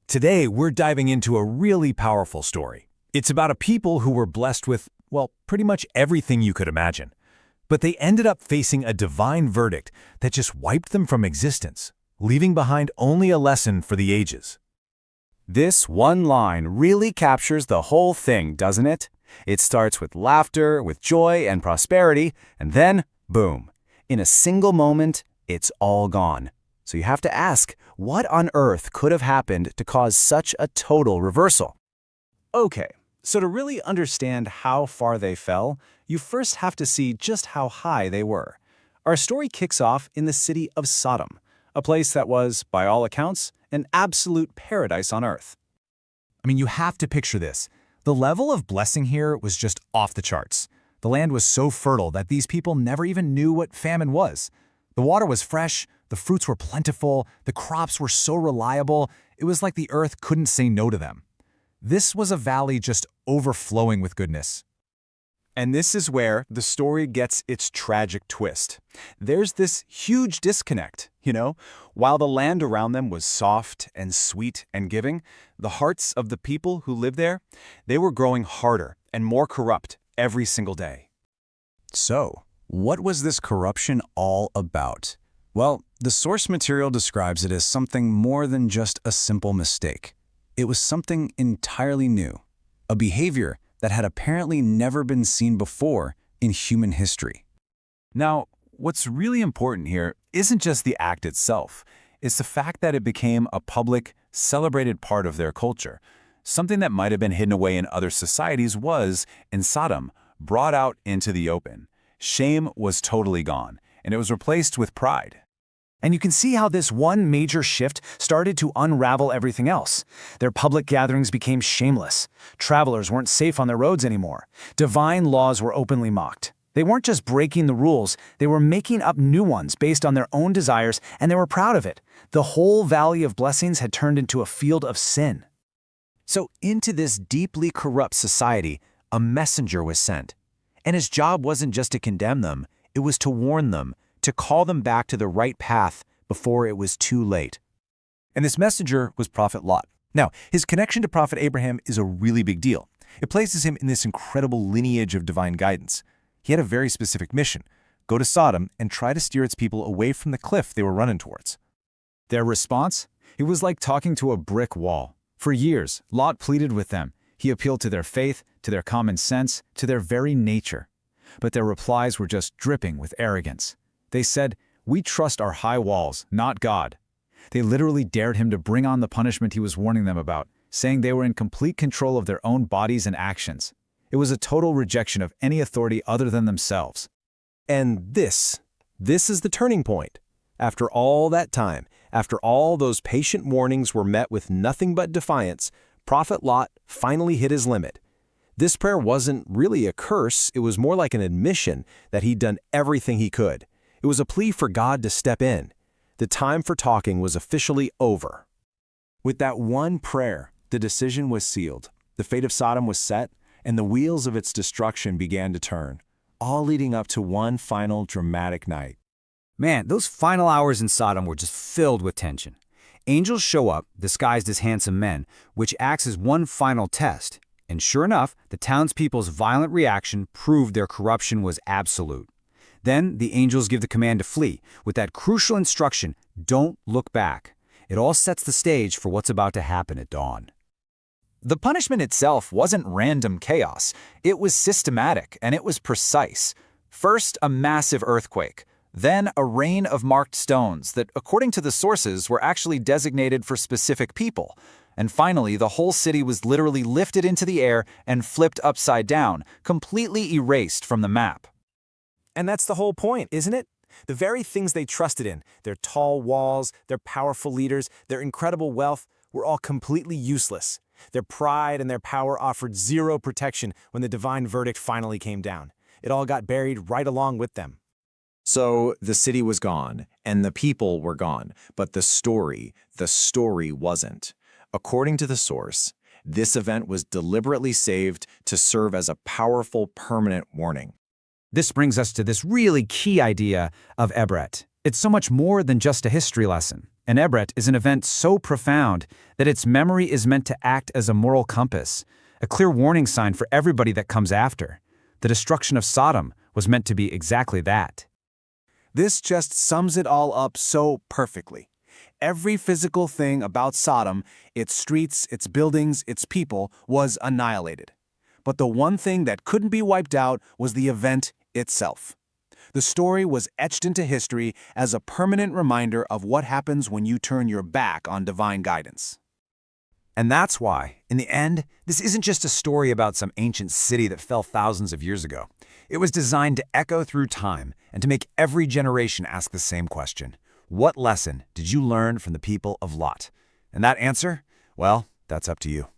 Today, we're diving into a really powerful story. It's about a people who were blessed with, well, pretty much everything you could imagine. But they ended up facing a divine verdict that just wiped them from existence, leaving behind only a lesson for the ages. This one line really captures the whole thing, doesn't it? It starts with laughter, with joy and prosperity, and then, boom. In a single moment, it's all gone. So you have to ask, what on earth could have happened to cause such a total reversal? Okay, so to really understand how far they fell, you first have to see just how high they were. Our story kicks off in the city of Sodom, a place that was, by all accounts, an absolute paradise on earth. I mean, you have to picture this. The level of blessing here was just off the charts. The land was so fertile that these people never even knew what famine was. The water was fresh, the fruits were plentiful, the crops were so reliable, it was like the earth couldn't say no to them. This was a valley just overflowing with goodness. And this is where the story gets its tragic twist. There's this huge disconnect, While the land around them was soft and sweet and giving, the hearts of the people who lived there, they were growing harder and more corrupt every single day. So, what was this corruption all about? Well, the source material describes it as something more than just a simple mistake. It was something entirely new, a behavior that had apparently never been seen before in human history. Now, what's really important here isn't just the act itself. It's the fact that it became a public, celebrated part of their culture. Something that might have been hidden away in other societies was, in Sodom, brought out into the open. Shame was totally gone, and it was replaced with pride. And you can see how this one major shift started to unravel everything else. Their public gatherings became shameless. Travelers weren't safe on their roads anymore. Divine laws were openly mocked. They weren't just breaking the rules, they were making up new ones based on their own desires, and they were proud of it. The whole valley of blessings had turned into a field of sin. So into this deeply corrupt society, a messenger was sent. And his job wasn't just to condemn them, it was to warn them, to call them back to the right path before it was too late. And this messenger was Prophet Lut. Now, his connection to Prophet Abraham is a really big deal. It places him in this incredible lineage of divine guidance. He had a very specific mission: go to Sodom and try to steer its people away from the cliff they were running towards. Their response? It was like talking to a brick wall. For years, Lot pleaded with them. He appealed to their faith, to their common sense, to their very nature. But their replies were just dripping with arrogance. They said, "We trust our high walls, not God." They literally dared him to bring on the punishment he was warning them about, saying they were in complete control of their own bodies and actions. It was a total rejection of any authority other than themselves. And this is the turning point. After all that time, after all those patient warnings were met with nothing but defiance, Prophet Lot finally hit his limit. This prayer wasn't really a curse, it was more like an admission that he'd done everything he could. It was a plea for God to step in. The time for talking was officially over. With that one prayer, the decision was sealed. The fate of Sodom was set, and the wheels of its destruction began to turn, all leading up to one final dramatic night. Man, those final hours in Sodom were just filled with tension. Angels show up, disguised as handsome men, which acts as one final test. And sure enough, the townspeople's violent reaction proved their corruption was absolute. Then the angels give the command to flee, with that crucial instruction, don't look back. It all sets the stage for what's about to happen at dawn. The punishment itself wasn't random chaos. It was systematic, and it was precise. First, a massive earthquake. Then, a rain of marked stones that, according to the sources, were actually designated for specific people. And finally, the whole city was literally lifted into the air and flipped upside down, completely erased from the map. And that's the whole point, isn't it? The very things they trusted in, their tall walls, their powerful leaders, their incredible wealth, were all completely useless. Their pride and their power offered zero protection when the divine verdict finally came down. It all got buried right along with them. So the city was gone, and the people were gone, but the story wasn't. According to the source, this event was deliberately saved to serve as a powerful, permanent warning. This brings us to this really key idea of Ebret. It's so much more than just a history lesson. An Ebret is an event so profound that its memory is meant to act as a moral compass, a clear warning sign for everybody that comes after. The destruction of Sodom was meant to be exactly that. This just sums it all up so perfectly. Every physical thing about Sodom, its streets, its buildings, its people, was annihilated. But the one thing that couldn't be wiped out was the event itself. The story was etched into history as a permanent reminder of what happens when you turn your back on divine guidance. And that's why, in the end, this isn't just a story about some ancient city that fell thousands of years ago. It was designed to echo through time and to make every generation ask the same question. What lesson did you learn from the people of Lot? And that answer? Well, that's up to you.